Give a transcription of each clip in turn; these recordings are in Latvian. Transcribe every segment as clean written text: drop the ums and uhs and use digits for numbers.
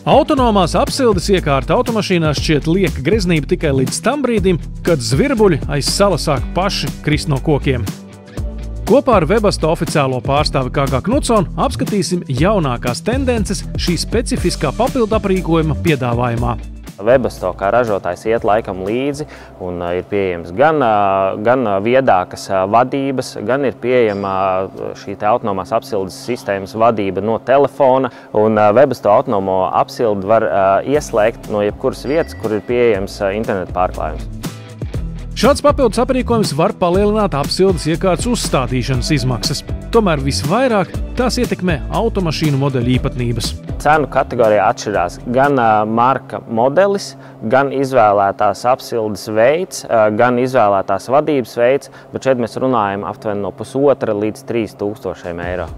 Autonomās apsildes iekārta automašīnās šķiet lieka greznība tikai līdz tam brīdim, kad zvirbuļi aiz salas sāk paši krist no kokiem. Kopā ar Webasto oficiālo pārstāvi Kāgā Knutsonu apskatīsim jaunākās tendences šī specifiskā papildu aprīkojuma piedāvājumā. Webasto kā ražotājs iet laikam līdzi un ir pieejams gan viedākas vadības, gan ir pieejama šī autonomās apsildes sistēmas vadība no telefona. Un Webasto autonomo apsildi var ieslēgt no jebkuras vietas, kur ir pieejams interneta pārklājums. Šāds papildus aprīkojums var palielināt apsildes iekārtas uzstādīšanas izmaksas. Tomēr visvairāk tās ietekmē automašīnu modeļu īpatnības. Cenu kategorijā atšķirās gan marka modelis, gan izvēlētās apsildes veids, gan izvēlētās vadības veids, bet šeit mēs runājam aptuveni no 1,5 līdz 3,000 eiro.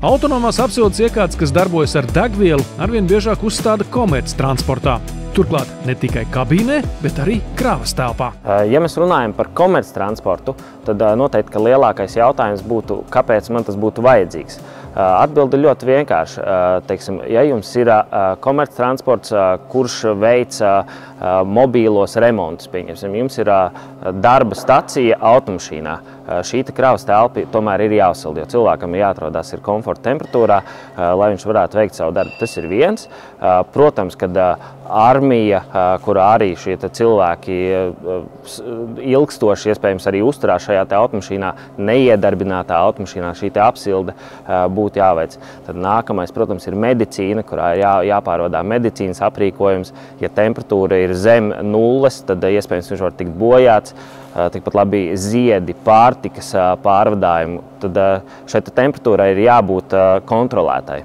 Autonomās apsildes iekārtas, kas darbojas ar degvielu, arvien biežāk uzstāda komerctransportā. Turklāt ne tikai kabīnē, bet arī kravas telpā. Ja mēs runājam par komerctransportu, tad noteikti, ka lielākais jautājums būtu, kāpēc man tas būtu vajadzīgs. Atbilde ļoti vienkārši. Teiksim, ja jums ir komerctransports, kurš veic mobīlos remontus, pieņemsim, jums ir darba stacija automašīnā, šī kravas telpa tomēr ir jāuzsilda, jo cilvēkam jāatrodās ir komforta temperatūrā, lai viņš varētu veikt savu darbu. Tas ir viens. Protams, kad armija, kurā arī šie cilvēki ilgstoši, iespējams, arī uzturās šajā automašīnā, neiedarbinātā automašīnā, šī apsilde būtu jāveic. Tad nākamais, protams, ir medicīna, kurā ir jāpārvadā medicīnas aprīkojums. Ja temperatūra ir zem nulles, tad iespējams viņš var tikt bojāts. Tikpat labi ziedi, pārtikas pārvadājumu, tad šeit temperatūrai ir jābūt kontrolētai.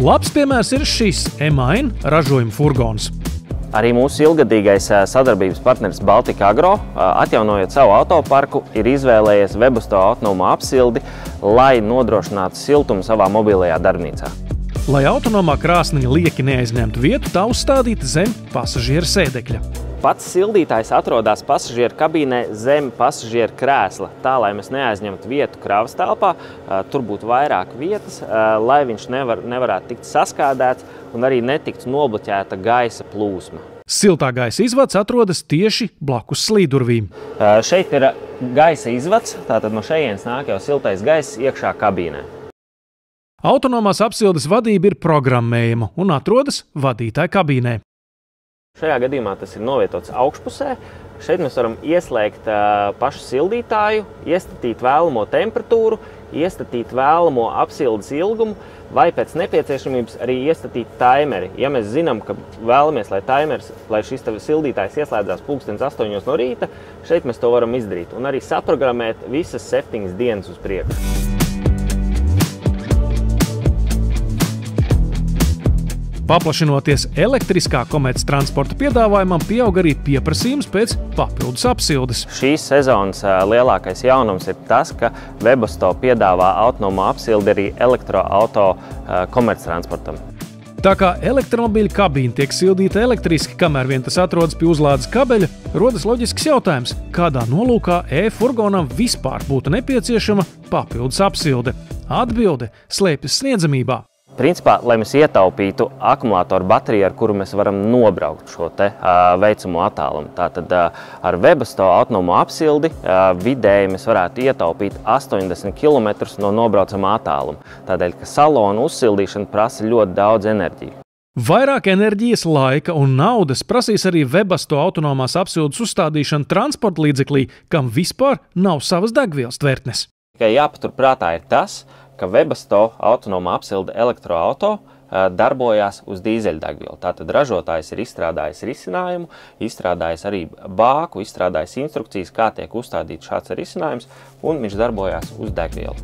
Labs piemērs ir šis e-main ražojuma furgons. Arī mūsu ilgadīgais sadarbības partneris Baltika Agro, atjaunojot savu autoparku, ir izvēlējies Webasto autonomo apsildi, lai nodrošinātu siltumu savā mobilajā darbnīcā. Lai autonomā krāsniņa lieki neaizņemtu vietu, tā uzstādīta zem pasažiera sēdekļa. Pats sildītājs atrodas pasažieru kabīnē zem pasažieru krēsla, tā, lai mēs neaizņemtu vietu kravas telpā, tur būtu vairāk vietas, lai viņš nevarētu tikt saskādēts un arī netiktu nobloķēta gaisa plūsma. Siltā gaisa izvads atrodas tieši blakus slīdurvīm. Šeit ir gaisa izvads, tātad no šejienes nāk jau siltais gaiss iekšā kabīnē. Autonomās apsildes vadība ir programmējama un atrodas vadītāja kabīnē. Šajā gadījumā tas ir novietots augšpusē. Šeit mēs varam ieslēgt pašu sildītāju, iestatīt vēlamo temperatūru, iestatīt vēlamo apsildes ilgumu vai pēc nepieciešamības arī iestatīt taimeri. Ja mēs zinām, ka vēlamies, lai šis sildītājs ieslēdzās 8:00 no rīta, šeit mēs to varam izdarīt un arī saprogrammēt visas 7 dienas uz priekšu. Paplašinoties elektriskā komerctransporta piedāvājumam, pieaug arī pieprasījums pēc papildus apsildes. Šīs sezonas lielākais jaunums ir tas, ka Webasto piedāvā autonomo apsildi arī elektroauto komerctransportam. Tā kā elektromobīļa kabīne tiek sildīta elektriski, kamēr vien tas atrodas pie uzlādes kabeļa, rodas loģisks jautājums, kādā nolūkā e-furgonam vispār būtu nepieciešama papildus apsilde. Atbilde slēpjas sniedzamībā. Principā, lai mēs ietaupītu akumulātoru bateriju, ar kuru mēs varam nobraukt šo veicamo attālumu. Tātad ar Webasto autonomo apsildi vidēji mēs varētu ietaupīt 80 km no nobraucamā attāluma. Tādēļ, ka salona uzsildīšana prasa ļoti daudz enerģiju. Vairāk enerģijas, laika un naudas prasīs arī Webasto autonomās apsildes uzstādīšana transporta līdzeklī, kam vispār nav savas degvielas tvertnes. Tikai jāpaturprātā ir tas, ka Webasto autonomā apsilde elektroauto darbojās uz dīzeļdegvielu. Tātad ražotājs ir izstrādājis risinājumu, izstrādājis arī bāku, izstrādājis instrukcijas, kā tiek uzstādīts šāds risinājums, un viņš darbojās uz degvielu.